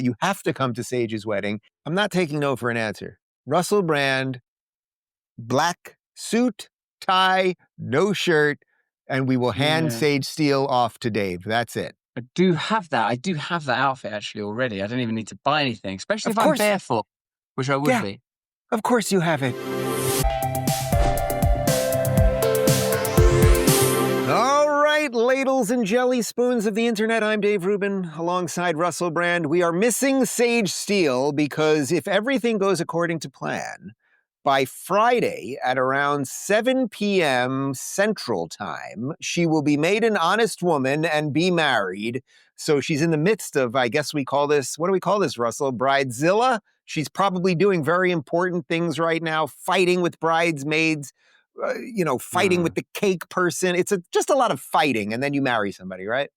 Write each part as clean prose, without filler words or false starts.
You have to come to Sage's wedding. I'm not taking no for an answer. Russell Brand, black suit, tie, no shirt, and we will hand Sage Steele off to Dave. That's it. I do have that. I do have that outfit actually already. I don't even need to buy anything, especially if I'm barefoot, which I would be. Of course you have it. All right, ladles and jelly spoons of the internet, I'm Dave Rubin, alongside Russell Brand. We are missing Sage Steele because if everything goes according to plan, by Friday at around 7 p.m. Central Time, she will be made an honest woman and be married. So she's in the midst of, I guess we call this, what do we call this, Russell? Bridezilla? She's probably doing very important things right now, fighting with bridesmaids, fighting with the cake person. It's just a lot of fighting, and then you marry somebody, right?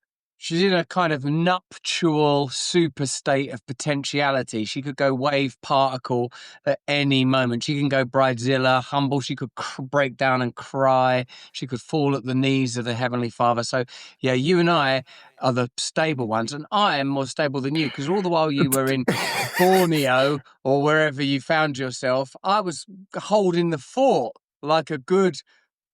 She's in a kind of nuptial super state of potentiality. She could go wave particle at any moment. She can go bridezilla, humble. She could break down and cry. She could fall at the knees of the Heavenly Father. So, yeah, you and I are the stable ones, and I am more stable than you because all the while you were in Borneo or wherever you found yourself, I was holding the fort like a good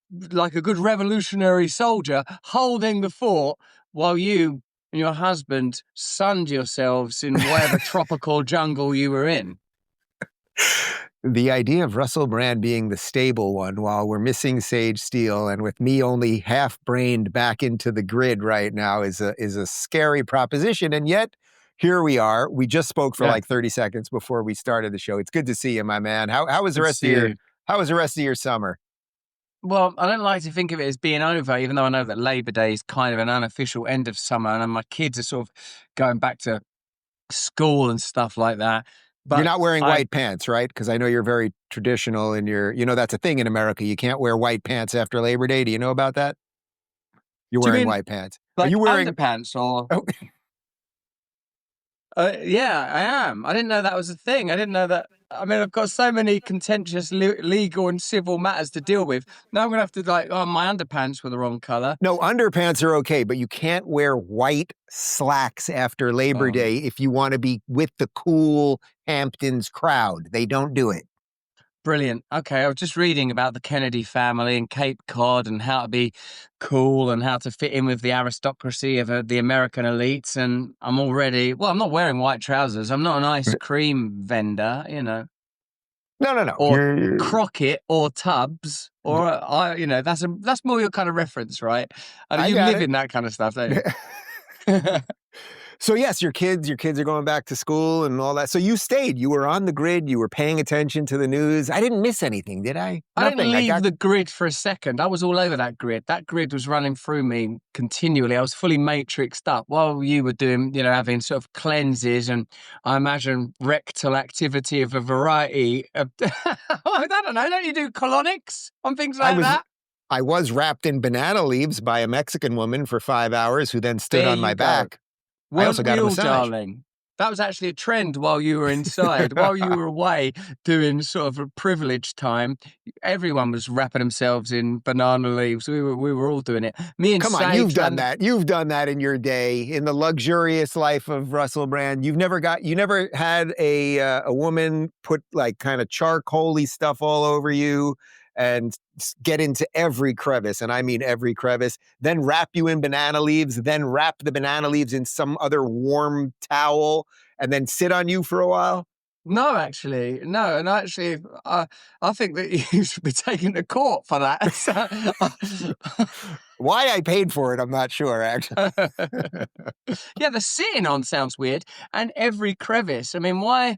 revolutionary soldier, holding the fort while you and your husband sunned yourselves in whatever tropical jungle you were in. The idea of Russell Brand being the stable one while we're missing Sage Steele and with me only half-brained back into the grid right now is a scary proposition. And yet, here we are. We just spoke for like 30 seconds before we started the show. It's good to see you, my man. How was the rest of your summer? Well, I don't like to think of it as being over, even though I know that Labor Day is kind of an unofficial end of summer, and my kids are sort of going back to school and stuff like that. But you're not wearing white pants, right? Because I know you're very traditional in your, that's a thing in America. You can't wear white pants after Labor Day. Do you know about that? You're wearing white pants. Like are you wearing underpants or? Oh. Yeah, I am. I didn't know that was a thing. I didn't know that. I mean, I've got so many contentious legal and civil matters to deal with. Now I'm going to have to my underpants were the wrong color. No, underpants are okay, but you can't wear white slacks after Labor Day if you want to be with the cool Hamptons crowd. They don't do it. Brilliant. Okay, I was just reading about the Kennedy family and Cape Cod and how to be cool and how to fit in with the aristocracy of the American elites. And I'm not wearing white trousers. I'm not an ice cream vendor, No. Or Crockett or Tubbs or, that's more your kind of reference, right? You live in that kind of stuff, don't you? So yes, your kids are going back to school and all that. So you stayed. You were on the grid. You were paying attention to the news. I didn't miss anything, did I? I didn't leave the grid for a second. I was all over that grid. That grid was running through me continually. I was fully matrixed up while you were doing, having sort of cleanses and I imagine rectal activity of a variety of, I don't know, don't you do colonics on things like that? I was wrapped in banana leaves by a Mexican woman for 5 hours who then stood on my back. I also got a massage. Darling. That was actually a trend while you were inside. While you were away doing sort of a privileged time, everyone was wrapping themselves in banana leaves. We were all doing it. Me and Come on, you've done that. You've done that in your day, in the luxurious life of Russell Brand. You never had a woman put like kind of charcoaly stuff all over you and get into every crevice, and I mean every crevice, then wrap you in banana leaves, then wrap the banana leaves in some other warm towel, and then sit on you for a while? No, actually, no. And actually, I think that you should be taken to court for that. Why I paid for it, I'm not sure, actually. Yeah, the sitting on sounds weird. And every crevice. I mean, why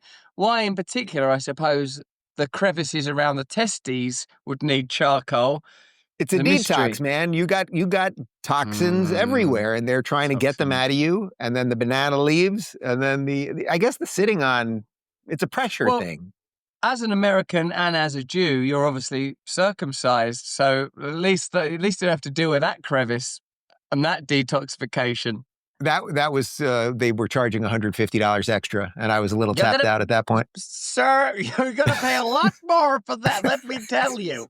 in particular, I suppose, the crevices around the testes would need charcoal. It's a detox, man. You got toxins everywhere, and they're trying to get them out of you. And then the banana leaves, and then I guess the sitting on, it's a pressure thing. As an American and as a Jew, you're obviously circumcised, so at least you don't have to deal with that crevice and that detoxification. That was they were charging $150 extra, and I was a little tapped out at that point. Sir, you're going to pay a lot more for that. Let me tell you.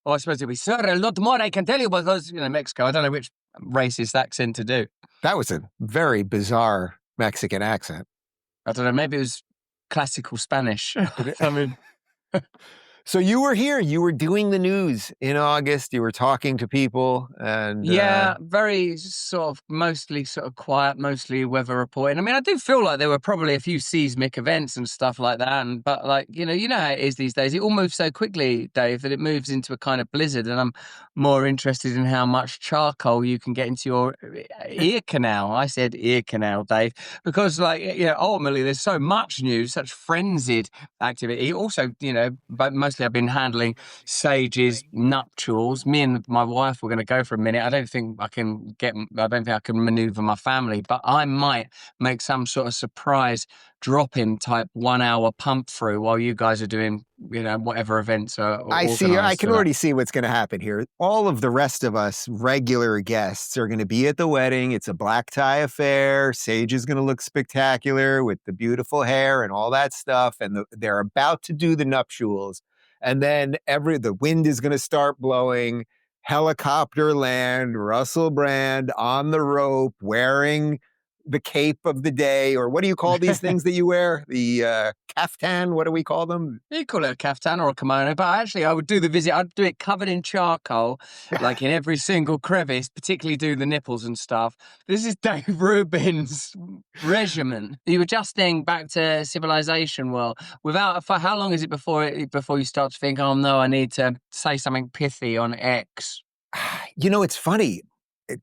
Oh, I suppose it'll be, sir, a lot more. I can tell you because Mexico. I don't know which racist accent to do. That was a very bizarre Mexican accent. I don't know, maybe it was classical Spanish. I mean, So you were here. You were doing the news in August. You were talking to people, and yeah, very sort of mostly sort of quiet, mostly weather reporting. I mean, I do feel like there were probably a few seismic events and stuff like that. But like, you know how it is these days. It all moves so quickly, Dave, that it moves into a kind of blizzard. And I'm more interested in how much charcoal you can get into your ear canal. I said ear canal, Dave, because like, ultimately there's so much news, such frenzied activity. Also, but mostly I've been handling Sage's nuptials. Me and my wife were going to go for a minute. I don't think I can maneuver my family, but I might make some sort of surprise drop-in type 1 hour pump through while you guys are doing, whatever events are I see. I organized can for that. already see what's going to happen here. All of the rest of us regular guests are going to be at the wedding. It's a black tie affair. Sage is going to look spectacular with the beautiful hair and all that stuff. And they're about to do the nuptials. And then the wind is going to start blowing. Helicopter land, Russell Brand on the rope, wearing the cape of the day, or what do you call these things that you wear? The kaftan, what do we call them? You call it a kaftan or a kimono, but actually I would do the visit. I'd do it covered in charcoal, like in every single crevice, particularly do the nipples and stuff. This is Dave Rubin's regimen. You adjusting back to civilization world how long is it before you start to think, oh no, I need to say something pithy on X? It's funny.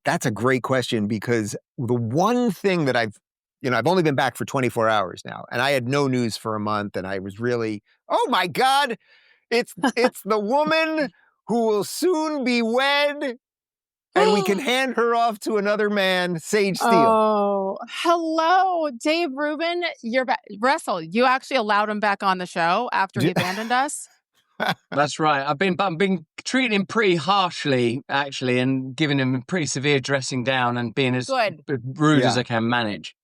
That's a great question, because the one thing that I've only been back for 24 hours now, and I had no news for a month, and I was really, oh my God, it's the woman who will soon be wed, and we can hand her off to another man, Sage Steele. Oh, hello, Dave Rubin. You're back. Russell, you actually allowed him back on the show after he abandoned us? That's right. I've been treating him pretty harshly, actually, and giving him a pretty severe dressing down and being as rude as I can manage.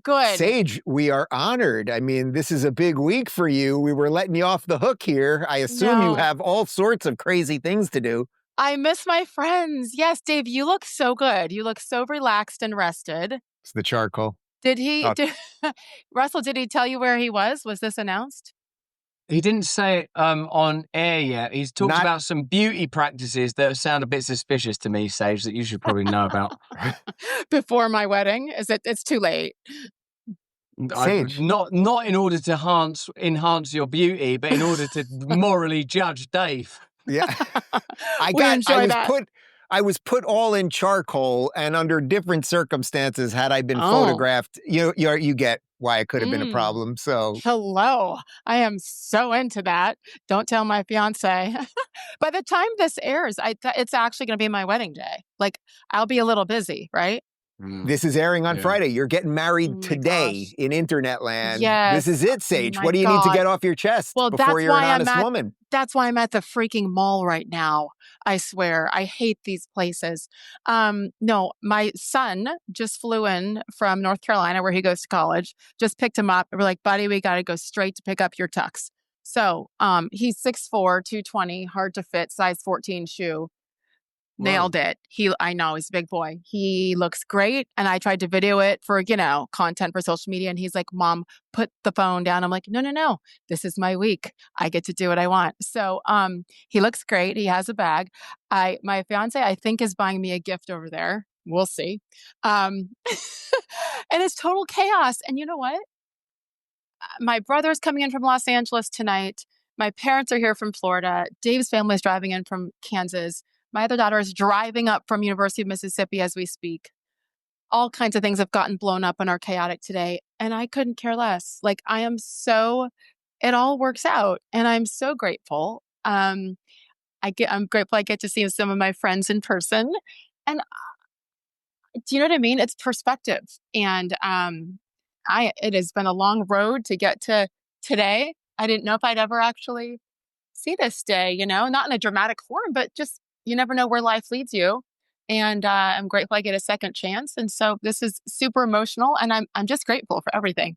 Good. Sage, we are honored. I mean, this is a big week for you. We were letting you off the hook here. I assume you have all sorts of crazy things to do. I miss my friends. Yes, Dave, you look so good. You look so relaxed and rested. It's the charcoal. Russell, did he tell you where he was? Was this announced? He didn't say it on air yet. He's talked about some beauty practices that sound a bit suspicious to me, Sage, that you should probably know about. Before my wedding? It's too late. Sage. Not in order to enhance your beauty, but in order to morally judge Dave. Yeah. I was put all in charcoal, and under different circumstances, had I been photographed, you get why it could have been a problem. So hello, I am so into that. Don't tell my fiance. By the time this airs, it's actually going to be my wedding day. Like, I'll be a little busy, right? This is airing on Friday. You're getting married today in internet land. Yes. This is it, Sage. What do you need to get off your chest before you're an honest woman? That's why I'm at the freaking mall right now. I swear. I hate these places. No, my son just flew in from North Carolina, where he goes to college, just picked him up. We're like, buddy, we got to go straight to pick up your tux. So he's 6'4", 220, hard to fit, size 14 shoe. Nailed it. I know, he's a big boy. He looks great. And I tried to video it for, content for social media. And he's like, Mom, put the phone down. I'm like, no. This is my week. I get to do what I want. So he looks great. He has a bag. My fiance, I think, is buying me a gift over there. We'll see. And it's total chaos. And you know what? My brother's coming in from Los Angeles tonight. My parents are here from Florida. Dave's family is driving in from Kansas. My other daughter is driving up from University of Mississippi as we speak. All kinds of things have gotten blown up and are chaotic today. And I couldn't care less. Like, it all works out. And I'm so grateful. I'm grateful I get to see some of my friends in person. And do you know what I mean? It's perspective. And it has been a long road to get to today. I didn't know if I'd ever actually see this day, not in a dramatic form, but just, you never know where life leads you. And I'm grateful I get a second chance. And so this is super emotional, and I'm just grateful for everything.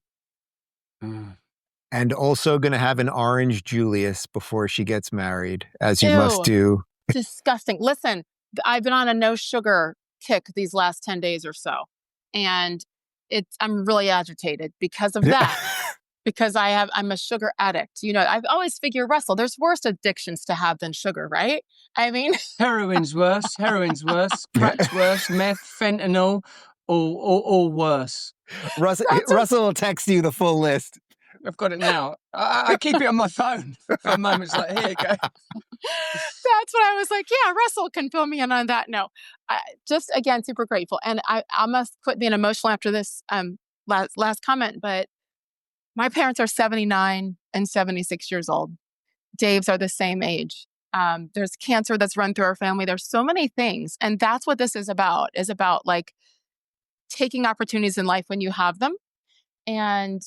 And also going to have an orange Julius before she gets married, as you must do. Disgusting. Listen, I've been on a no sugar kick these last 10 days or so. And I'm really agitated because of that. Because I'm a sugar addict. You know, I've always figured, Russell, there's worse addictions to have than sugar, right? I mean, Heroin's worse. Crack's worse. Meth, fentanyl, all worse. Russell will text you the full list. I've got it now. I keep it on my phone for moments like, here you go. That's what I was like, yeah, Russell can fill me in on that. No, just again, super grateful. And I must quit being emotional after this last comment, but my parents are 79 and 76 years old. Dave's are the same age. There's cancer that's run through our family. There's so many things. And that's what this is about like taking opportunities in life when you have them. And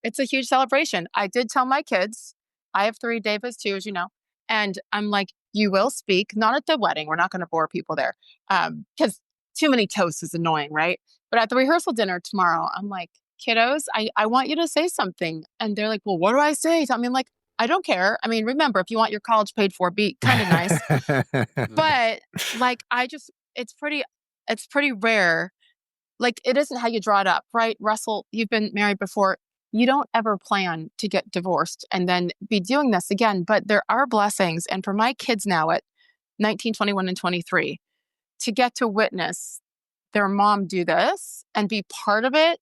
it's a huge celebration. I did tell my kids, I have 3, Dave has 2, as you know. And I'm like, you will speak, not at the wedding. We're not going to bore people there. Because too many toasts is annoying, right? But at the rehearsal dinner tomorrow, I'm like, kiddos, I want you to say something. And they're like, well, what do I say? I mean, like, I don't care. I mean, remember, if you want your college paid for, be kind of nice. But like, it's pretty rare. Like, it isn't how you draw it up, right? Russell, you've been married before. You don't ever plan to get divorced and then be doing this again. But there are blessings. And for my kids now at 19, 21, and 23, to get to witness their mom do this and be part of it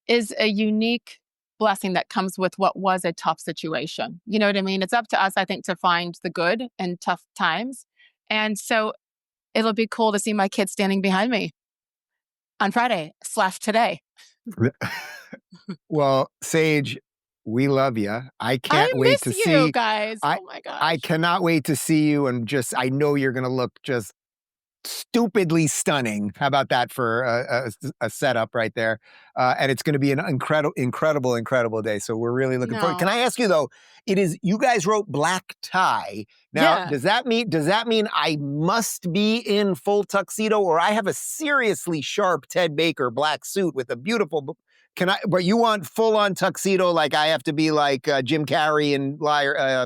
is a unique blessing that comes with what was a tough situation. You know what I mean? It's up to us, I think, to find the good in tough times. And so it'll be cool to see my kids standing behind me on Friday / today. Well, Sage, we love you. I can't wait to see you guys. Oh my gosh. I cannot wait to see you, and I know you're going to look just stupidly stunning. How about that for a setup right there? And it's going to be an incredible day. So we're really looking forward. Can I ask you though? You guys wrote black tie. Now, does that mean I must be in full tuxedo, or I have a seriously sharp Ted Baker black suit with a beautiful? But you want full on tuxedo? Like I have to be like Jim Carrey and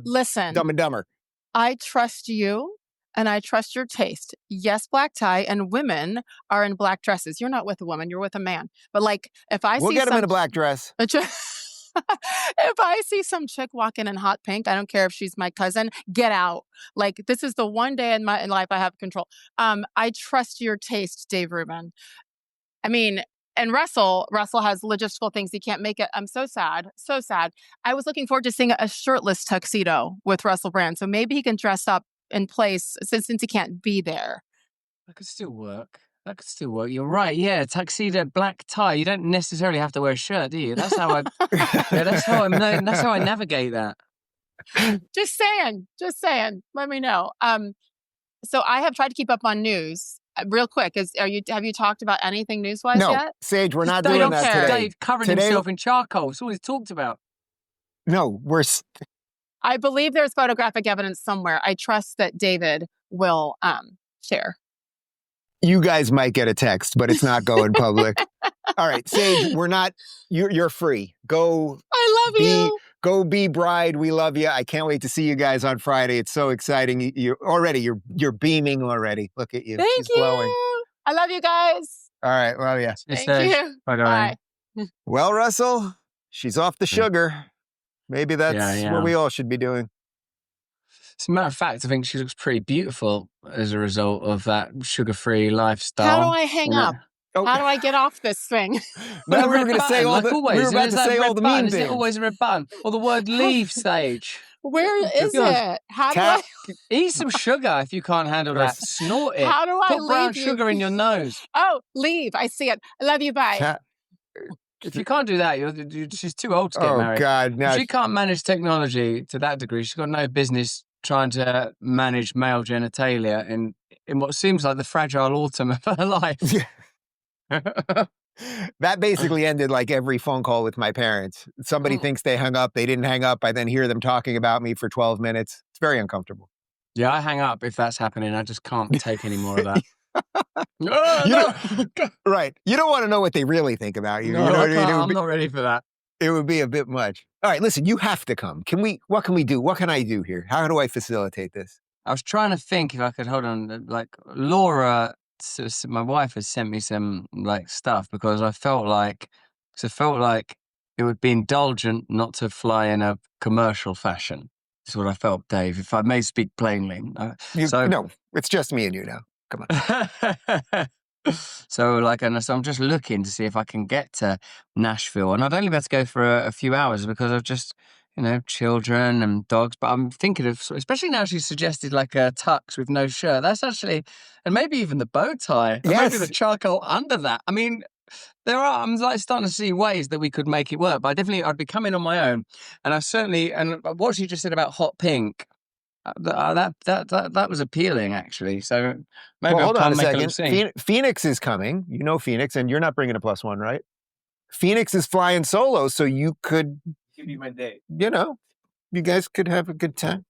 Listen, Dumb and Dumber. I trust you. And I trust your taste. Yes, black tie, and women are in black dresses. You're not with a woman, you're with a man. But like, if I we'll get him in a black dress. If I see some chick walking in hot pink, I don't care if she's my cousin, get out. Like, this is the one day in my life I have control. I trust your taste, Dave Rubin. I mean, and Russell has logistical things. He can't make it. I'm so sad. So sad. I was looking forward to seeing a shirtless tuxedo with Russell Brand. So maybe he can dress up in place since he can't be there. That could still work. You're right. Yeah, tuxedo, black tie. You don't necessarily have to wear a shirt, do you? That's how that's how I navigate that. Just saying. Let me know. So I have tried to keep up on news. Real quick, have you talked about anything news-wise yet? Sage, we're not doing that today. Dave covering himself in charcoal. It's all he's talked about. No, I believe there's photographic evidence somewhere. I trust that David will share. You guys might get a text, but it's not going public. All right, Sage, you're free. Go. I love you. Go be bride. We love you. I can't wait to see you guys on Friday. It's so exciting. You're beaming already. Look at you. She's glowing. I love you guys. All right, love you. Thank you. Bye. Well, Russell, she's off the sugar. Maybe that's what we all should be doing. As a matter of fact, I think she looks pretty beautiful as a result of that sugar-free lifestyle. How do I hang up? Oh. How do I get off this thing? No, we were going to say all the mean things. Is it always a red button? Or the word leave, Sage? Where is it? How do I... Eat some sugar if you can't handle that. Snort it. How do I Put brown sugar in your nose. Oh, leave. I see it. I love you. Bye. If you can't do that, she's too old to get married. Oh, God. No. If she can't manage technology to that degree, she's got no business trying to manage male genitalia in what seems like the fragile autumn of her life. That basically ended like every phone call with my parents. Somebody thinks they hung up. They didn't hang up. I then hear them talking about me for 12 minutes. It's very uncomfortable. Yeah, I hang up if that's happening. I just can't take any more of that. Right. You don't want to know what they really think about you. No, you know what I mean? I'm not ready for that. It would be a bit much. All right, listen, you have to come. What can we do? What can I do here? How do I facilitate this? I was trying to think if I could, hold on, like Laura my wife has sent me some like stuff because I felt like it would be indulgent not to fly in a commercial fashion. Is what I felt, Dave. If I may speak plainly. No, it's just me and you now. Come on. So I'm just looking to see if I can get to Nashville, and I'd only be able to go for a few hours because of just, children and dogs. But I'm thinking of, especially now she's suggested like a tux with no shirt. That's actually, and maybe even the bow tie, and maybe the charcoal under that. I mean, I'm like starting to see ways that we could make it work. But I'd be coming on my own, and and what she just said about hot pink. That was appealing, actually. So maybe Well, hold on a make second. a scene. Phoenix is coming. You know Phoenix, and you're not bringing a +1, right? Phoenix is flying solo, so you could Give you my date. You guys could have a good time.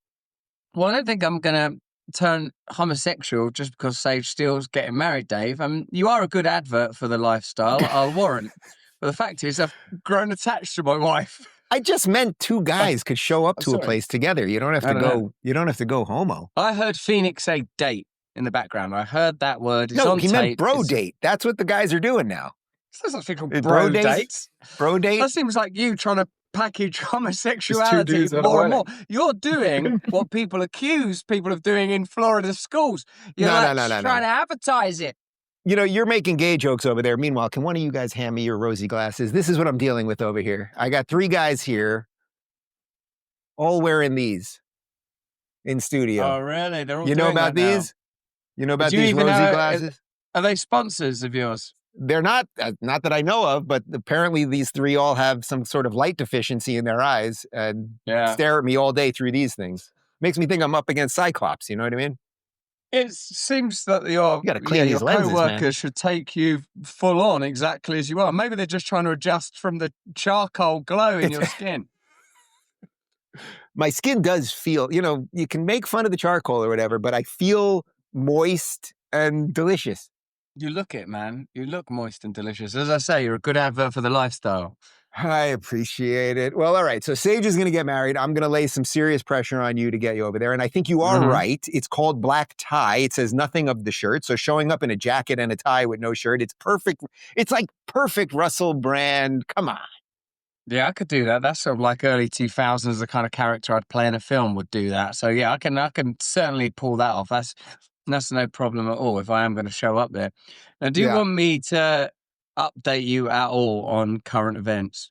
Well, I don't think I'm gonna turn homosexual just because Sage Steele's getting married, Dave. You are a good advert for the lifestyle. I'll warrant. But the fact is, I've grown attached to my wife. I just meant two guys could show up to a sorry. place together. You don't have to go. You don't have to go homo. I heard Phoenix say date in the background. I heard that word. It's No, on he tape. meant bro date. That's what the guys are doing now. There's nothing called Bro bro dates? dates. Bro date. That seems like you trying to package homosexuality dudes at a more and more. wedding. You're doing what people accuse people of doing in Florida schools. You're No. trying to advertise it. You're making gay jokes over there. Meanwhile, can one of you guys hand me your rosy glasses? This is what I'm dealing with over here. I got 3 guys here, all wearing these in studio. Oh, really? They're all You know doing about that now. these? You know about Do you these even rosy know- glasses? Are they sponsors of yours? They're not that I know of, but apparently these 3 all have some sort of light deficiency in their eyes and Yeah. stare at me all day through these things. Makes me think I'm up against Cyclops, you know what I mean? It seems that your gotta clean these lenses, man. co-workers should take you full on exactly as you are. Maybe they're just trying to adjust from the charcoal glow in your skin. My skin does feel, you can make fun of the charcoal or whatever, but I feel moist and delicious. You look it, man. You look moist and delicious. As I say, you're a good advert for the lifestyle. I appreciate it. Well, all right. So Sage is going to get married. I'm going to lay some serious pressure on you to get you over there. And I think you are right. It's called black tie. It says nothing of the shirt. So showing up in a jacket and a tie with no shirt, it's perfect. It's like perfect Russell Brand. Come on. Yeah, I could do that. That's sort of like early 2000s, the kind of character I'd play in a film would do that. So yeah, I can certainly pull that off. That's no problem at all if I am going to show up there. Now, do you want me to update you at all on current events?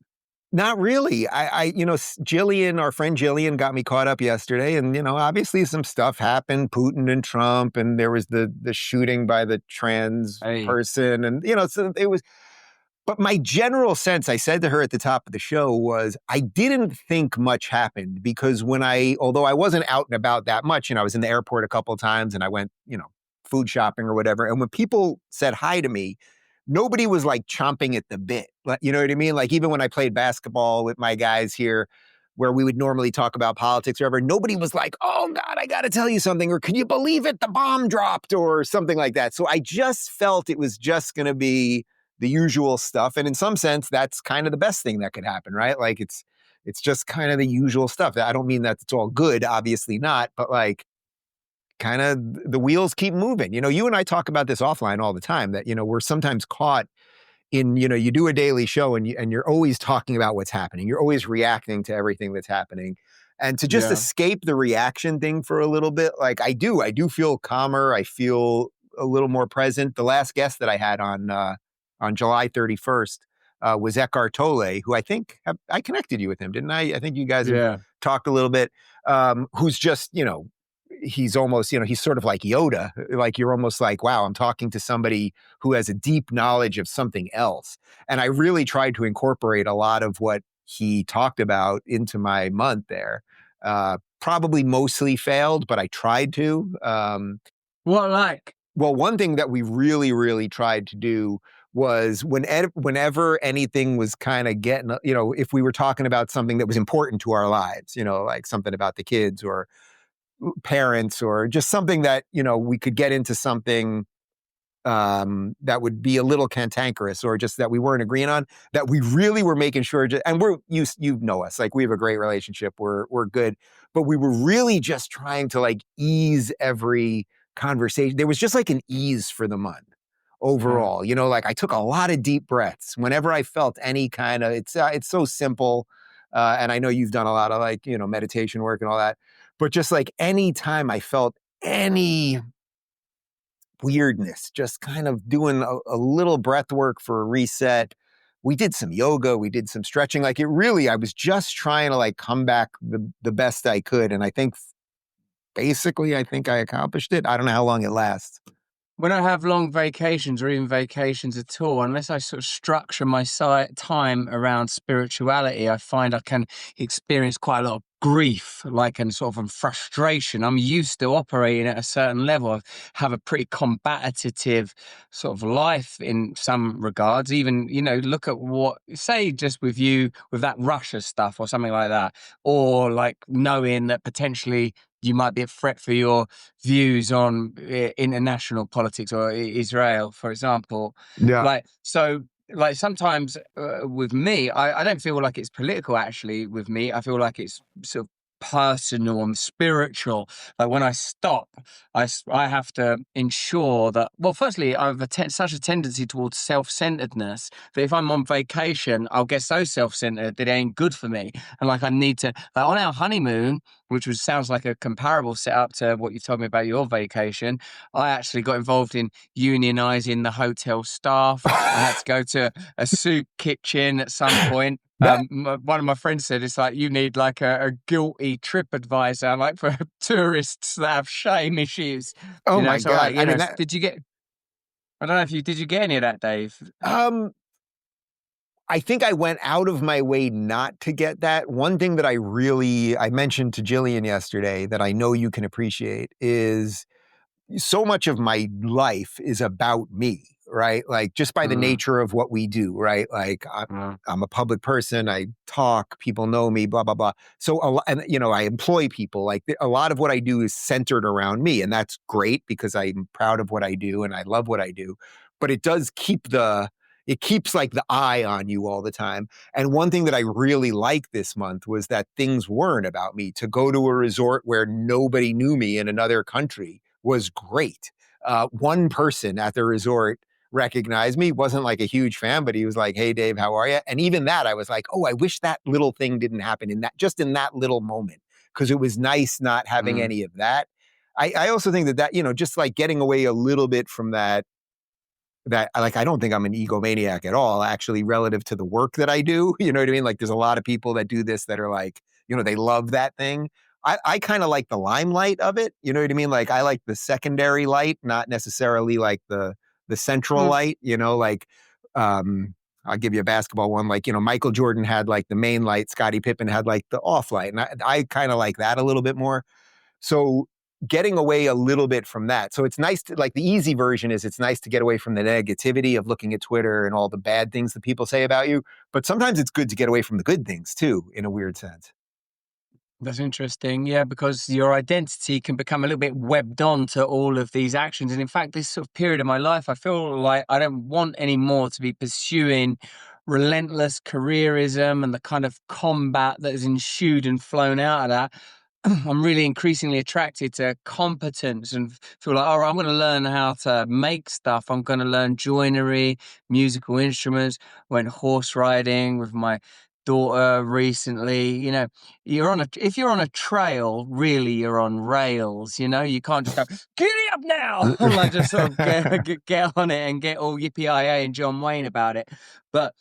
Not really. Jillian, our friend Jillian, got me caught up yesterday, and obviously some stuff happened. Putin and Trump, and there was the shooting by the trans person, and so it was. But my general sense, I said to her at the top of the show, was I didn't think much happened because although I wasn't out and about that much, I was in the airport a couple of times and I went, food shopping or whatever. And when people said hi to me, nobody was like chomping at the bit. You know what I mean? Like even when I played basketball with my guys here, where we would normally talk about politics or whatever, nobody was like, oh God, I got to tell you something, or can you believe it? The bomb dropped or something like that. So I just felt it was just going to be the usual stuff. And in some sense, that's kind of the best thing that could happen, right? Like it's just kind of the usual stuff. I don't mean that it's all good, obviously not, but like kind of the wheels keep moving. You and I talk about this offline all the time that, we're sometimes caught in, you do a daily show and you're always talking about what's happening. You're always reacting to everything that's happening. And to just escape the reaction thing for a little bit, like I do feel calmer. I feel a little more present. The last guest that I had on July 31st was Eckhart Tolle, who I think I connected you with him, didn't I? I think you guys have talked a little bit, who's just, he's almost, he's sort of like Yoda. Like you're almost like, wow, I'm talking to somebody who has a deep knowledge of something else. And I really tried to incorporate a lot of what he talked about into my month there. Probably mostly failed, but I tried to. What like? Well, one thing that we really, really tried to do was whenever anything was kind of getting, if we were talking about something that was important to our lives, like something about the kids or parents or just something that, we could get into something that would be a little cantankerous or just that we weren't agreeing on, that we really were making sure, and you know us, like we have a great relationship, we're good, but we were really just trying to like ease every conversation. There was just like an ease for the month overall. You know, like I took a lot of deep breaths whenever I felt any kind of, it's so simple. And I know you've done a lot of like, you know, meditation work and all that, but just like any time I felt any weirdness, just kind of doing a little breath work for a reset. We did some yoga, we did some stretching. Like it really, I was just trying to like come back the best I could. And I think basically, I think I accomplished it. I don't know how long it lasts. When I have long vacations or even vacations at all, unless I sort of structure my time around spirituality, I find I can experience quite a lot of grief, like, and sort of frustration. I'm used to operating at a certain level. I have a pretty combative sort of life in some regards. Even, you know, look at what, say, just with you, with that Russia stuff or something like that, or like knowing that potentially you might be a threat for your views on international politics or Israel, for example. Yeah. Like, so, like sometimes with me, I don't feel like it's political actually with me. I feel like it's sort of personal and spiritual. Like when I stop, I have to ensure that, well, firstly, I have such a tendency towards self-centeredness that if I'm on vacation, I'll get so self-centered that it ain't good for me. And like I need to, like on our honeymoon, which sounds like a comparable setup to what you told me about your vacation, I actually got involved in unionizing the hotel staff. I had to go to a soup kitchen at some point. One of my friends said it's like you need like a guilty trip advisor, like for tourists that have shame issues. Oh You know, my so God. like, you know, did you get? I don't know if did you get any of that, Dave? I think I went out of my way not to get that. One thing that I mentioned to Jillian yesterday that I know you can appreciate is so much of my life is about me, right? Like just by the nature of what we do, right? Like I'm a public person, I talk, people know me, blah, blah, blah. So, and you know, I employ people. Like a lot of what I do is centered around me, and that's great because I'm proud of what I do and I love what I do. But it does it keeps like the eye on you all the time. And one thing that I really liked this month was that things weren't about me. To go to a resort where nobody knew me in another country was great. One person at the resort recognized me, wasn't like a huge fan, but he was like, "Hey Dave, how are you?" And even that, I was like, "Oh, I wish that little thing didn't happen in that little moment." Because it was nice not having any of that. I also think that, you know, just like getting away a little bit from that like, I don't think I'm an egomaniac at all, actually, relative to the work that I do. You know what I mean? Like there's a lot of people that do this that are like, you know, they love that thing. I kind of like the limelight of it. You know what I mean? Like I like the secondary light, not necessarily like the central light, you know, like, I'll give you a basketball one. Like, you know, Michael Jordan had like the main light, Scottie Pippen had like the off light. And I kind of like that a little bit more. So getting away a little bit from that. So it's nice to, like, the easy version is it's nice to get away from the negativity of looking at Twitter and all the bad things that people say about you. But sometimes it's good to get away from the good things too, in a weird sense. That's interesting. Yeah, because your identity can become a little bit webbed onto all of these actions. And in fact, this sort of period of my life, I feel like I don't want anymore to be pursuing relentless careerism and the kind of combat that has ensued and flown out of that. I'm really increasingly attracted to competence and feel like, all right, I'm going to learn how to make stuff. I'm going to learn joinery, musical instruments. Went horse riding with my daughter recently. You know, if you're on a trail, really, you're on rails. You know, you can't just go giddy up now, like just sort of get on it and get all yippee yi and John Wayne about it. But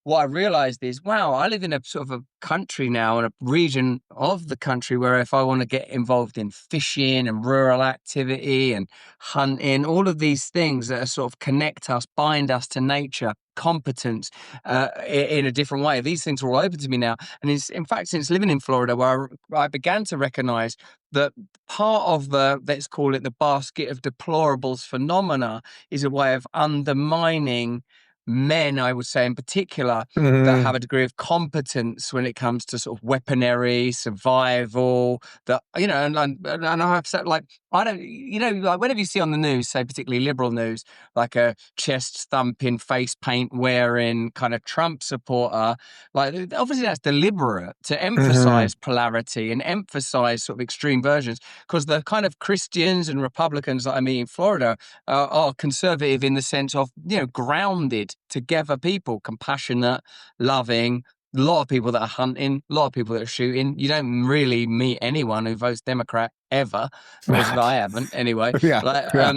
what I realized is, wow, I live in a sort of a country now, in a region of the country where if I want to get involved in fishing and rural activity and hunting, all of these things that are sort of connect us, bind us to nature, competence in a different way. These things are all open to me now. And it's, in fact, since living in Florida, where I began to recognize that part of let's call it the basket of deplorables phenomena is a way of undermining men, I would say in particular, that Mhm. have a degree of competence when it comes to sort of weaponry, survival, that, you know, and I have said, like, I don't, you know, like whenever you see on the news, say particularly liberal news, like a chest thumping, face paint wearing kind of Trump supporter, like obviously that's deliberate to Mhm. emphasize polarity and emphasize sort of extreme versions, because the kind of Christians and Republicans that I meet in Florida are conservative in the sense of, you know, grounded together people, compassionate, loving. A lot of people that are hunting, a lot of people that are shooting. You don't really meet anyone who votes Democrat ever, or at least I haven't anyway. Yeah, Like, yeah.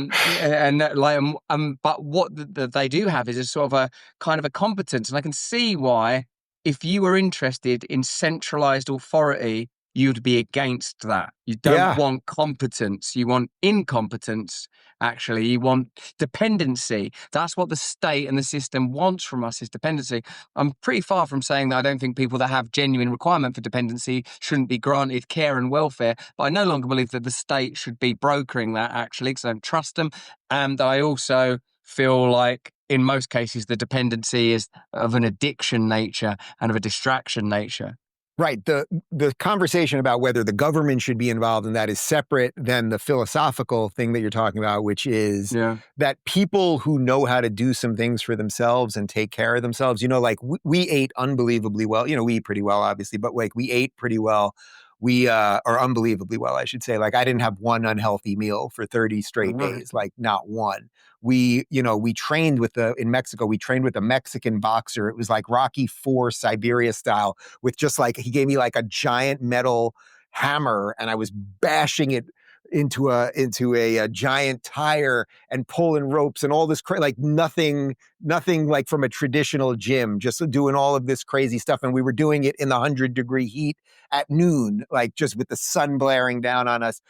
but what they do have is a sort of a kind of a competence, and I can see why, if you were interested in centralized authority, you'd be against that. You don't Yeah. want competence, you want incompetence. Actually, you want dependency. That's what the state and the system wants from us, is dependency. I'm pretty far from saying that I don't think people that have genuine requirement for dependency shouldn't be granted care and welfare, but I no longer believe that the state should be brokering that, actually, because I don't trust them. And I also feel like in most cases the dependency is of an addiction nature and of a distraction nature. Right. The conversation about whether the government should be involved in that is separate than the philosophical thing that you're talking about, which is Yeah. that people who know how to do some things for themselves and take care of themselves, you know, like we ate unbelievably well. You know, we eat pretty well, obviously, but like we ate pretty well. We or unbelievably well, I should say. Like I didn't have one unhealthy meal for 30 straight Right. days, like not one. We trained in Mexico, we trained with a Mexican boxer. It was like Rocky IV Siberia style, with just like, he gave me like a giant metal hammer and I was bashing it into a giant tire and pulling ropes and all this like nothing like from a traditional gym, just doing all of this crazy stuff. And we were doing it in the 100-degree heat at noon, like just with the sun blaring down on us.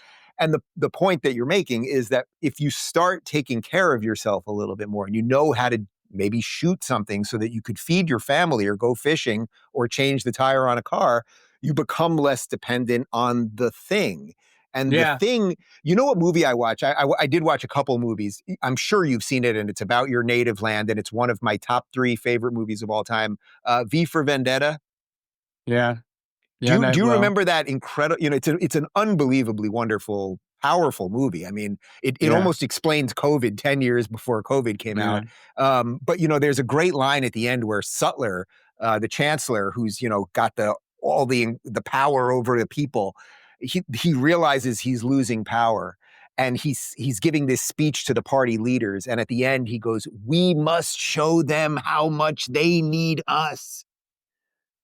And the point that you're making is that if you start taking care of yourself a little bit more and you know how to maybe shoot something so that you could feed your family or go fishing or change the tire on a car, you become less dependent on the thing. And the Yeah. thing, you know what movie I watch? I did watch a couple movies. I'm sure you've seen it, and it's about your native land, and it's one of my top 3 favorite movies of all time. V for Vendetta. Yeah. Do Yeah. you No, do you well, remember that incredible? You know, it's an unbelievably wonderful, powerful movie. I mean, it yeah. almost explains COVID 10 years before COVID came Yeah. out. But you know, there's a great line at the end where Sutler, the chancellor, who's got all the power over the people, he realizes he's losing power. And he's giving this speech to the party leaders. And at the end, he goes, "We must show them how much they need us."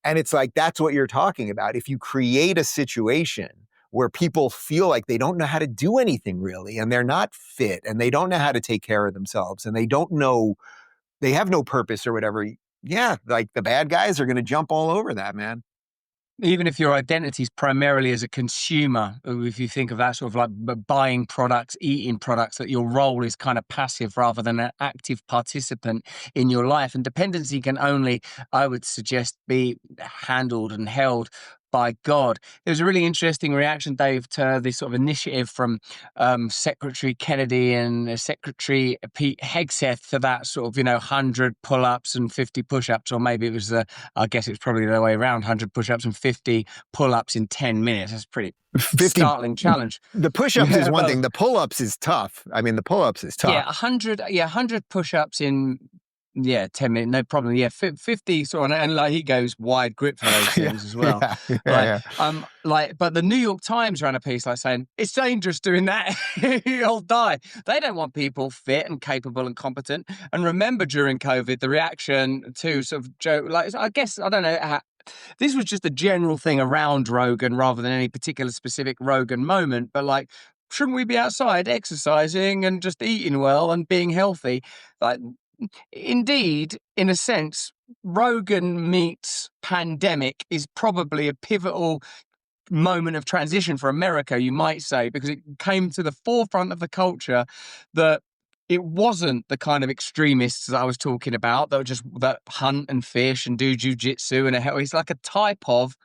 And it's like, that's what you're talking about. If you create a situation where people feel like they don't know how to do anything really, and they're not fit, and they don't know how to take care of themselves, and they don't know, they have no purpose or whatever, yeah, like the bad guys are going to jump all over that, man. Even if your identity is primarily as a consumer, if you think of that sort of like buying products, eating products, that your role is kind of passive rather than an active participant in your life. And dependency can only, I would suggest, be handled and held by God. There was a really interesting reaction, Dave, to this sort of initiative from Secretary Kennedy and Secretary Pete Hegseth, to that sort of, 100 pull-ups and 50 push-ups, or maybe it was I guess it's probably the other way around, 100 push-ups and 50 pull-ups in 10 minutes. That's a pretty 50, startling challenge. the push-ups is Yeah, one but thing. The pull-ups is tough. I mean, the pull-ups is tough. 100 push-ups in 10 minutes, no problem. 50 sort of, and like he goes wide grip for those Yeah, things as well. yeah, Like, yeah. but the New York Times ran a piece like saying it's dangerous doing that. You'll die. They don't want people fit and capable and competent. And remember, during COVID, the reaction to sort of Joe, like, I guess, I don't know how, this was just a general thing around Rogan rather than any particular specific Rogan moment, but like, shouldn't we be outside exercising and just eating well and being healthy? Like, indeed, in a sense, Rogan meets pandemic is probably a pivotal moment of transition for America, you might say, because it came to the forefront of the culture that it wasn't the kind of extremists that I was talking about that hunt and fish and do jujitsu and it's like a type of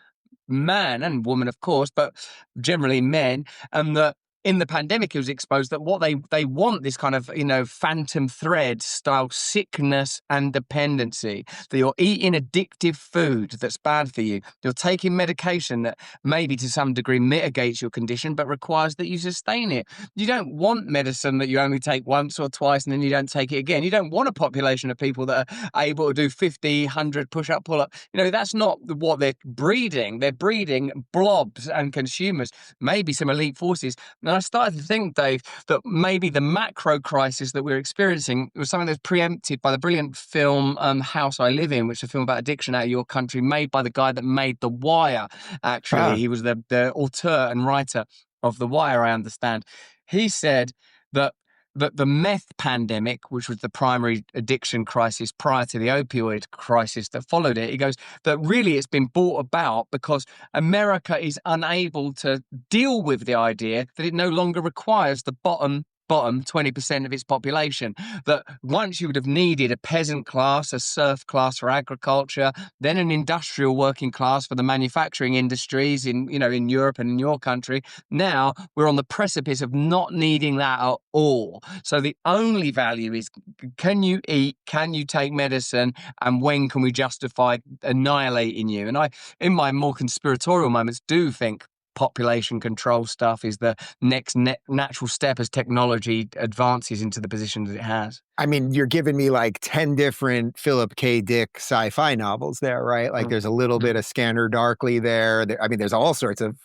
man and woman, of course, but generally men, and that in the pandemic, it was exposed that what they want, this kind of, phantom thread style sickness and dependency, that you're eating addictive food that's bad for you. You're taking medication that maybe to some degree mitigates your condition, but requires that you sustain it. You don't want medicine that you only take once or twice and then you don't take it again. You don't want a population of people that are able to do 50, 100 push-up, pull-up. That's not what they're breeding. They're breeding blobs and consumers, maybe some elite forces. And I started to think, Dave, that maybe the macro crisis that we're experiencing was something that's preempted by the brilliant film House I Live In, which is a film about addiction out of your country, made by the guy that made The Wire, actually. Ah. He was the auteur and writer of The Wire, I understand. He said that the meth pandemic, which was the primary addiction crisis prior to the opioid crisis that followed it, he goes, that really it's been brought about because America is unable to deal with the idea that it no longer requires the bottom 20% of its population. That once you would have needed a peasant class, a serf class for agriculture, then an industrial working class for the manufacturing industries in Europe and in your country. Now we're on the precipice of not needing that at all. So the only value is, can you eat? Can you take medicine? And when can we justify annihilating you? And I, in my more conspiratorial moments, do think population control stuff is the next natural step as technology advances into the position that it has. I mean, you're giving me like 10 different Philip K. Dick sci-fi novels there, right? Like there's a little bit of Scanner Darkly there. I mean, there's all sorts of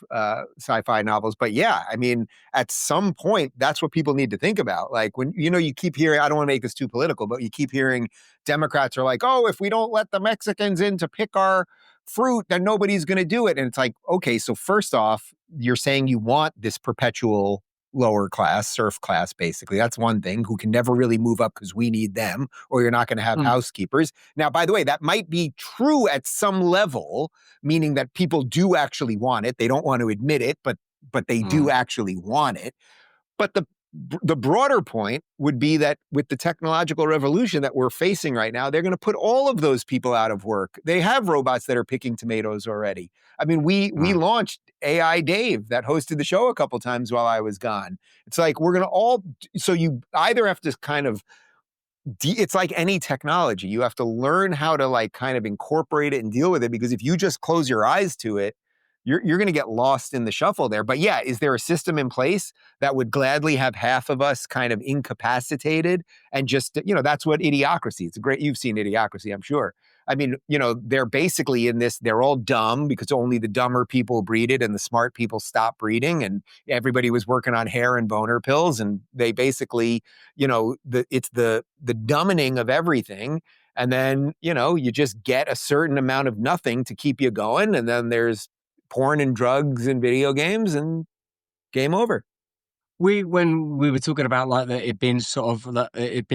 sci-fi novels. But yeah, I mean, at some point, that's what people need to think about. Like when, you keep hearing, I don't want to make this too political, but you keep hearing Democrats are like, oh, if we don't let the Mexicans in to pick our fruit, then nobody's going to do it. And it's like, okay, so first off, you're saying you want this perpetual lower class, serf class, basically. That's one thing, who can never really move up because we need them, or you're not going to have housekeepers. Now, by the way, that might be true at some level, meaning that people do actually want it. They don't want to admit it, but they do actually want it. But the broader point would be that with the technological revolution that we're facing right now, they're going to put all of those people out of work. They have robots that are picking tomatoes already. I mean, we launched AI Dave that hosted the show a couple times while I was gone. It's like we're going to so you either have to kind of it's like any technology. You have to learn how to like kind of incorporate it and deal with it, because if you just close your eyes to it, you're going to get lost in the shuffle there. But yeah, is there a system in place that would gladly have half of us kind of incapacitated and just, that's what Idiocracy, you've seen Idiocracy, I'm sure. I mean, they're basically in this, they're all dumb because only the dumber people breeded and the smart people stopped breeding, and everybody was working on hair and boner pills. And they basically, it's the dumbing of everything. And then, you just get a certain amount of nothing to keep you going. And then there's porn and drugs and video games and game over. When we were talking about like that, it'd been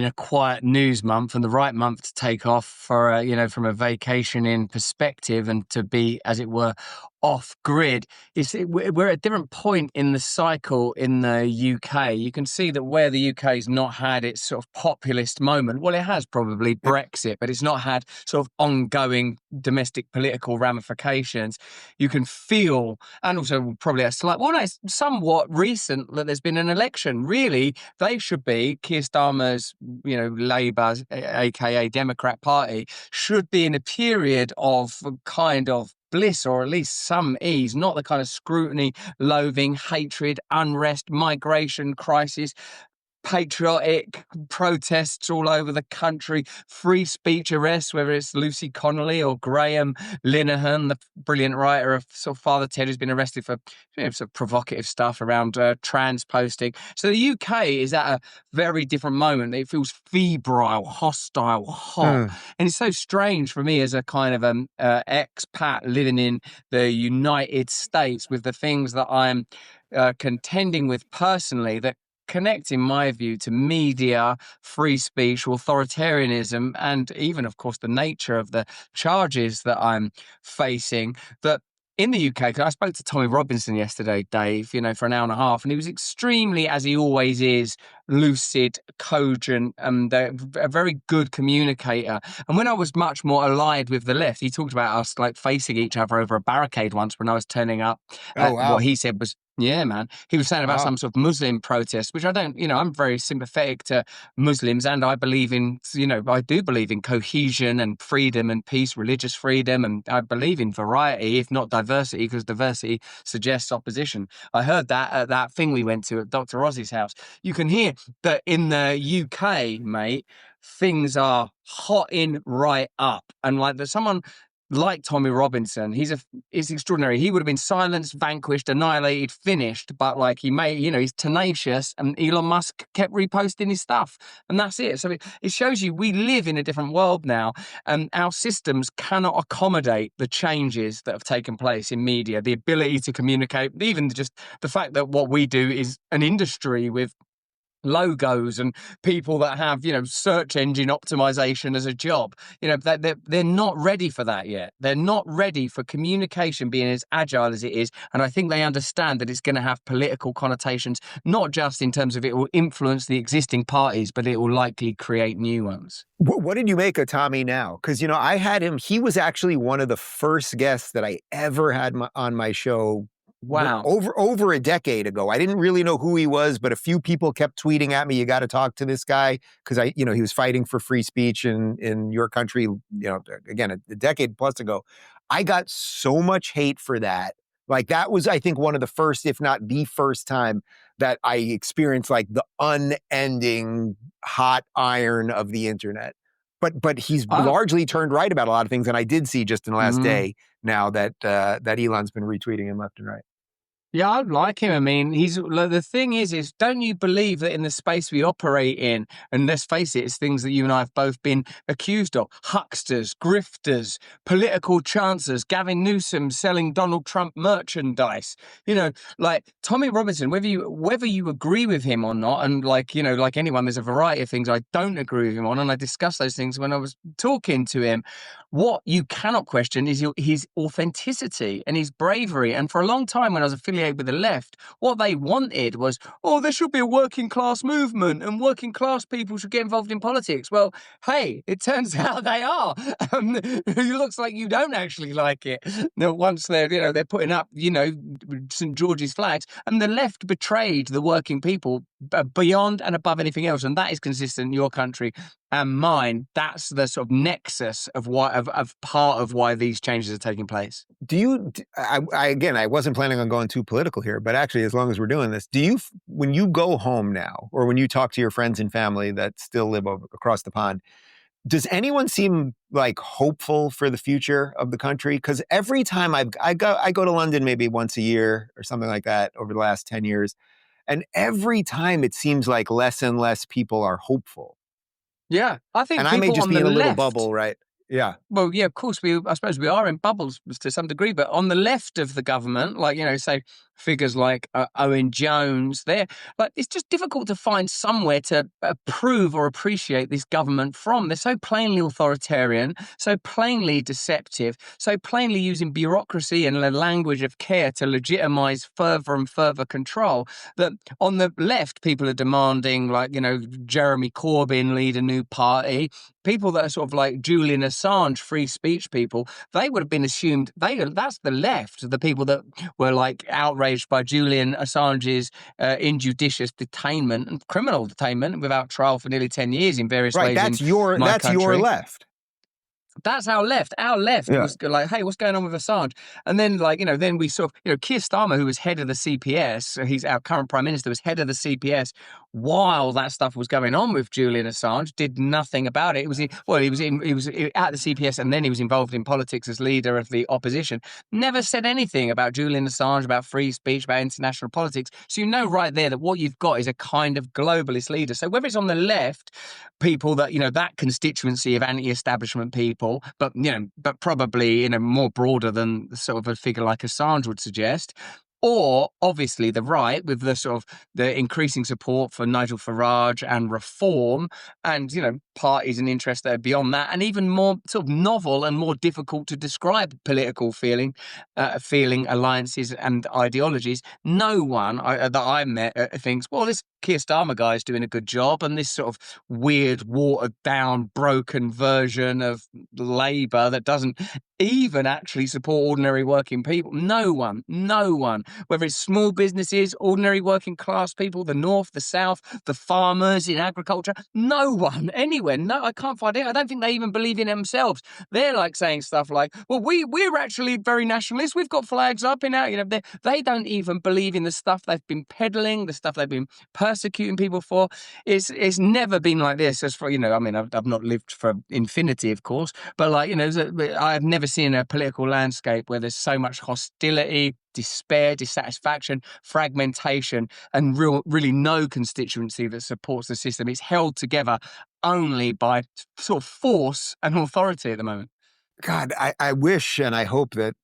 a quiet news month and the right month to take off for from a vacationing perspective and to be, as it were, off grid. We're at a different point in the cycle in the UK. You can see that where the UK's not had its sort of populist moment, well, it has probably Brexit, but it's not had sort of ongoing domestic political ramifications. You can feel, and also probably it's somewhat recent that there's been an election. Really, they should be, Keir Starmer's, Labour, aka Democrat Party, should be in a period of kind of bliss, or at least some ease, not the kind of scrutiny, loathing, hatred, unrest, migration crisis, patriotic protests all over the country, free speech arrests, whether it's Lucy Connolly or Graham Linehan, the brilliant writer of sort of Father Ted, who's been arrested for sort of provocative stuff around trans posting. So the UK is at a very different moment. It feels febrile, hostile, hot. And it's so strange for me as a kind of expat living in the United States with the things that I'm contending with personally that connect, in my view, to media, free speech, authoritarianism, and even, of course, the nature of the charges that I'm facing, that in the UK, because I spoke to Tommy Robinson yesterday, Dave, for an hour and a half, and he was extremely, as he always is, lucid, cogent, and a very good communicator. And when I was much more allied with the left, he talked about us like facing each other over a barricade once when I was turning up at what he said was Yeah, man. He was saying about Wow. some sort of Muslim protest, which I don't, I'm very sympathetic to Muslims, and I believe in, I do believe in cohesion and freedom and peace, religious freedom, and I believe in variety, if not diversity, because diversity suggests opposition. I heard that at that thing we went to at Dr. Ozzy's house. You can hear that in the UK, mate, things are hotting right up, and like there's someone like Tommy Robinson, he's extraordinary. He would have been silenced, vanquished, annihilated, finished, but like he's tenacious, and Elon Musk kept reposting his stuff, and that's it. So it shows you we live in a different world now, and our systems cannot accommodate the changes that have taken place in media, the ability to communicate, even just the fact that what we do is an industry with logos and people that have search engine optimization as a job. They're not ready for that yet. They're not ready for communication being as agile as it is, and I think they understand that it's going to have political connotations, not just in terms of it will influence the existing parties, but it will likely create new ones. What did you make of Tommy now? Because I had him. He was actually one of the first guests that I ever had on my show. Wow. Over a decade ago. I didn't really know who he was, but a few people kept tweeting at me, you got to talk to this guy, because he was fighting for free speech in your country, again, a decade plus ago. I got so much hate for that. Like, that was, I think, one of the first, if not the first time that I experienced like the unending hot iron of the internet. But he's largely turned right about a lot of things, and I did see just in the last day now that that Elon's been retweeting him left and right. Yeah, I like him. I mean, the thing is don't you believe that in the space we operate in, and let's face it, it's things that you and I have both been accused of: hucksters, grifters, political chancers, Gavin Newsom selling Donald Trump merchandise. Like Tommy Robinson, whether you agree with him or not, and like anyone, there's a variety of things I don't agree with him on, and I discussed those things when I was talking to him. What you cannot question is his authenticity and his bravery. And for a long time, when I was affiliated with the left, what they wanted was, there should be a working class movement and working class people should get involved in politics. Well, hey, it turns out they are. It looks like you don't actually like it. Once they're putting up, St. George's flags, and the left betrayed the working people beyond and above anything else. And that is consistent in your country and mine. That's the sort of nexus of part of why these changes are taking place. I wasn't planning on going too political here, but actually, as long as we're doing this, when you go home now, or when you talk to your friends and family that still live across the pond, does anyone seem like hopeful for the future of the country? Because every time I go to London maybe once a year or something like that over the last 10 years, and every time it seems like less and less people are hopeful. Yeah, I think, and I may just be in a little bubble, right? Yeah. Well, yeah, of course, I suppose we are in bubbles to some degree, but on the left of the government, like, say figures like Owen Jones, it's just difficult to find somewhere to approve or appreciate this government from. They're so plainly authoritarian, so plainly deceptive, so plainly using bureaucracy and the language of care to legitimize further and further control, that on the left, people are demanding, like, Jeremy Corbyn lead a new party. People that are sort of like Julian Assange, free speech people, they would have been assumed, that's the left, the people that were like outraged by Julian Assange's injudicious detainment and criminal detainment without trial for nearly 10 years in various ways. That's your left. That's our left. Our left was like, hey, what's going on with Assange? And then, then we sort of, Keir Starmer, who was head of the CPS, he's our current prime minister, was head of the CPS while that stuff was going on with Julian Assange, did nothing about it. He was at the CPS, and then he was involved in politics as leader of the opposition. Never said anything about Julian Assange, about free speech, about international politics. So right there that what you've got is a kind of globalist leader. So whether it's on the left, people that, that constituency of anti-establishment people, but probably more broader than sort of a figure like Assange would suggest, or obviously the right with the sort of the increasing support for Nigel Farage and reform, and parties and interests that are beyond that, and even more sort of novel and more difficult to describe political feeling alliances and ideologies. No one that I met thinks, well, this Keir Starmer guy is doing a good job, and this sort of weird, watered down, broken version of Labour that doesn't even actually support ordinary working people. No one, whether it's small businesses, ordinary working class people, the North, the South, the farmers in agriculture, no one anywhere. No, I can't find it. I don't think they even believe in themselves. They're like saying stuff like, well, we're actually very nationalist. We've got flags up in our, they don't even believe in the stuff they've been peddling, the stuff they've been persecuting people for. It's never been like this. As for, I mean, I've not lived for infinity, of course, but like, I've never seen a political landscape where there's so much hostility, despair, dissatisfaction, fragmentation, and really no constituency that supports the system. It's held together only by sort of force and authority at the moment. God, I wish and I hope that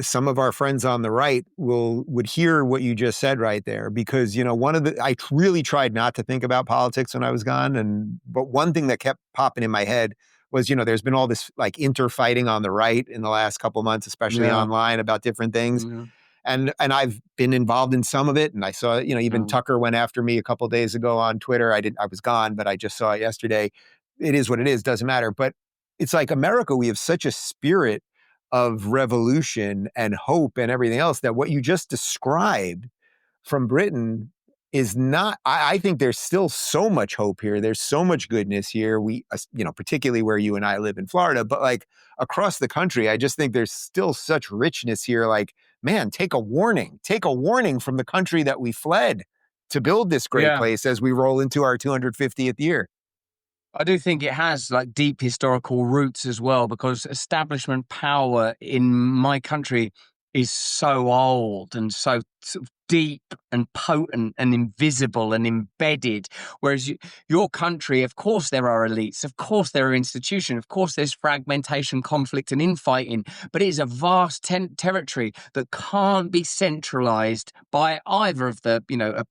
some of our friends on the right would hear what you just said right there, because I really tried not to think about politics when I was gone, but one thing that kept popping in my head was there's been all this like interfighting on the right in the last couple months, especially online, about different things. Yeah. And I've been involved in some of it, and I saw even Tucker went after me a couple of days ago on Twitter. I was gone, but I just saw it yesterday. It is what it is, doesn't matter. But it's like America, we have such a spirit of revolution and hope and everything else that what you just described from Britain is not. I think there's still so much hope here. There's so much goodness here. We, particularly where you and I live in Florida, but like across the country, I just think there's still such richness here. Like, man, take a warning from the country that we fled to build this great place as we roll into our 250th year. I do think it has like deep historical roots as well, because establishment power in my country is so old and so sort of deep and potent and invisible and embedded. Whereas your country, of course, there are elites, of course, there are institutions, of course, there's fragmentation, conflict, and infighting, but it is a vast territory that can't be centralized by either of the,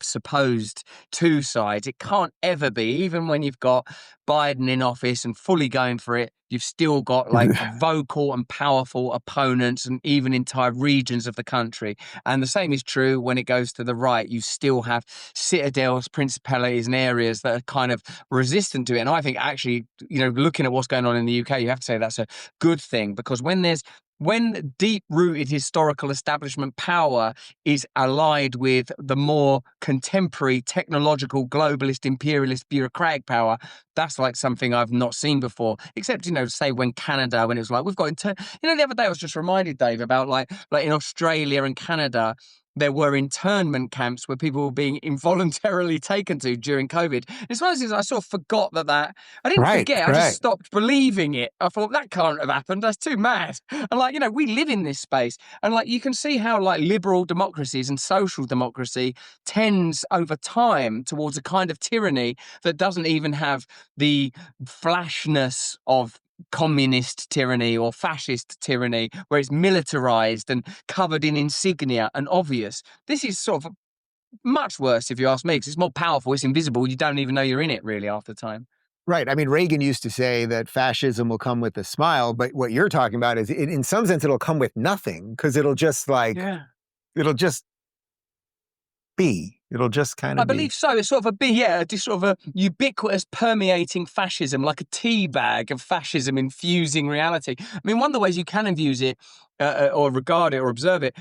supposed two sides. It can't ever be, even when you've got Biden in office and fully going for it. You've still got like vocal and powerful opponents and even entire regions of the country. And the same is true when it goes to the right. You still have citadels, principalities, and areas that are kind of resistant to it. And I think actually, looking at what's going on in the UK, you have to say that's a good thing, because when deep-rooted historical establishment power is allied with the more contemporary, technological, globalist, imperialist, bureaucratic power, that's like something I've not seen before. Except, say when Canada, when it was like, we've got, the other day I was just reminded, Dave, about like in Australia and Canada, there were internment camps where people were being involuntarily taken to during COVID. It's one of those things I sort of forgot that I didn't forget. I just stopped believing it. I thought that can't have happened. That's too mad. And like, we live in this space, and like you can see how like liberal democracies and social democracy tends over time towards a kind of tyranny that doesn't even have the flashness of communist tyranny or fascist tyranny, where it's militarized and covered in insignia and obvious. This is sort of much worse, if you ask me, because it's more powerful, it's invisible, you don't even know you're in it really half the time. Right. I mean, Reagan used to say that fascism will come with a smile, but what you're talking about is, in some sense, it'll come with nothing, because it'll just it'll just be. It'll just kind of be. I believe so. It's sort of just sort of a ubiquitous, permeating fascism, like a tea bag of fascism infusing reality. I mean, one of the ways you can infuse it, or regard it or observe it,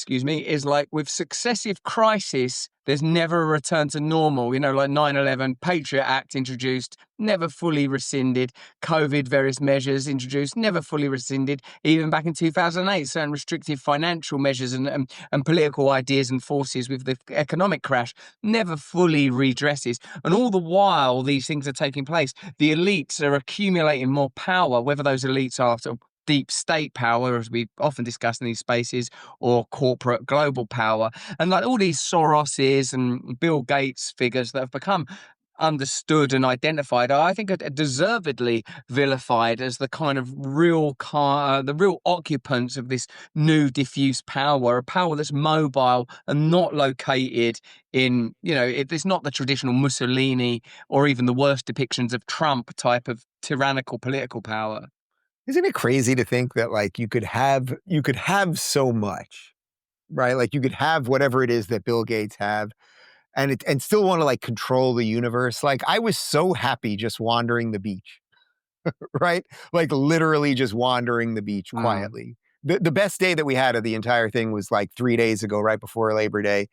is like with successive crisis, there's never a return to normal. Like 9/11, Patriot Act introduced, never fully rescinded. COVID, various measures introduced, never fully rescinded. Even back in 2008, certain restrictive financial measures and political ideas and forces with the economic crash never fully redresses. And all the while these things are taking place, the elites are accumulating more power, whether those elites are sort of deep state power, as we often discuss in these spaces, or corporate global power. And like all these Soroses and Bill Gates figures that have become understood and identified, I think are deservedly vilified as the kind of the real occupants of this new diffuse power, a power that's mobile and not located in, it's not the traditional Mussolini or even the worst depictions of Trump type of tyrannical political power. Isn't it crazy to think that like you could have so much, right? Like you could have whatever it is that Bill Gates have and still want to like control the universe. Like I was so happy just wandering the beach, right? Like literally just wandering the beach Mm. quietly. The best day that we had of the entire thing was like 3 days ago, right before Labor Day.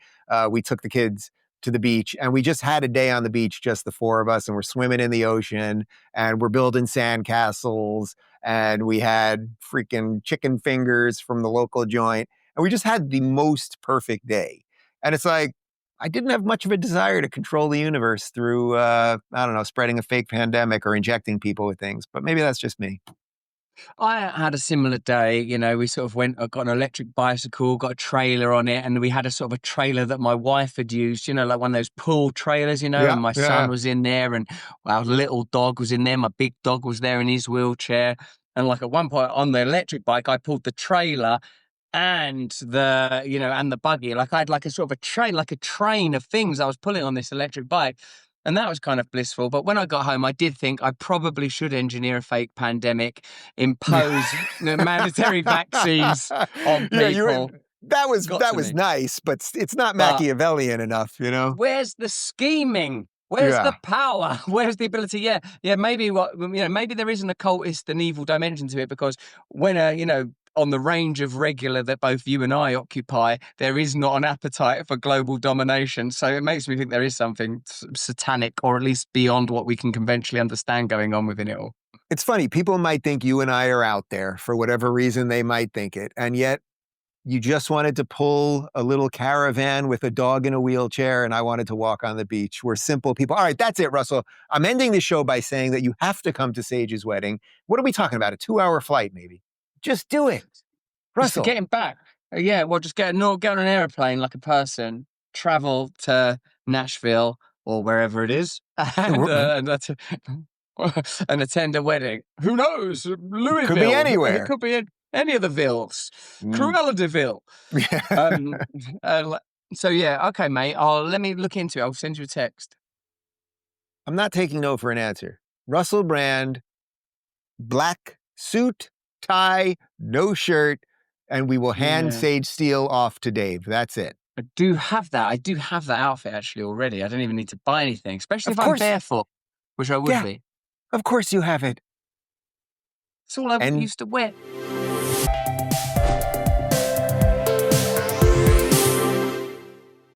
We took the kids to the beach and we just had a day on the beach, just the four of us, and we're swimming in the ocean and we're building sandcastles and we had freaking chicken fingers from the local joint. And we just had the most perfect day. And it's like, I didn't have much of a desire to control the universe through, I don't know, spreading a fake pandemic or injecting people with things. But maybe that's just me. I had a similar day. We sort of got an electric bicycle, got a trailer on it, and we had a sort of a trailer that my wife had used, like one of those pool trailers, Yeah, and my yeah. son was in there, and our little dog was in there, my big dog was there in his wheelchair. And like at one point on the electric bike, I pulled the trailer and the buggy. Like I had like a sort of a train of things I was pulling on this electric bike. And that was kind of blissful. But when I got home, I did think I probably should engineer a fake pandemic, impose mandatory vaccines on Yeah, people. that was Got to me. nice, but it's not But Machiavellian enough, where's the scheming? Where's the Yeah. power? Where's the ability? Yeah, maybe maybe there is an occultist and evil dimension to it, because when on the range of regular that both you and I occupy, there is not an appetite for global domination. So it makes me think there is something satanic, or at least beyond what we can conventionally understand, going on within it all. It's funny, people might think you and I are out there for whatever reason they might think it, and yet you just wanted to pull a little caravan with a dog in a wheelchair, and I wanted to walk on the beach. We're simple people. All right, that's it, Russell. I'm ending the show by saying that you have to come to Sage's wedding. What are we talking about? A 2-hour flight, maybe? Just do it. Just for Russell. getting back. Yeah, well, just get on an airplane like a person, travel to Nashville or wherever it is, and attend a wedding. Who knows? Louisville. Could be anywhere. It could be in any of the villes. Cruella de Vil. So yeah, okay, mate. Let me look into it. I'll send you a text. I'm not taking no for an answer. Russell Brand, black suit, tie, no shirt, and we will hand Sage Steele off to Dave. That's it. I do have that. I do have that outfit actually already. I don't even need to buy anything, especially if I'm barefoot, which I would be. Of course you have it. It's all I used to wear.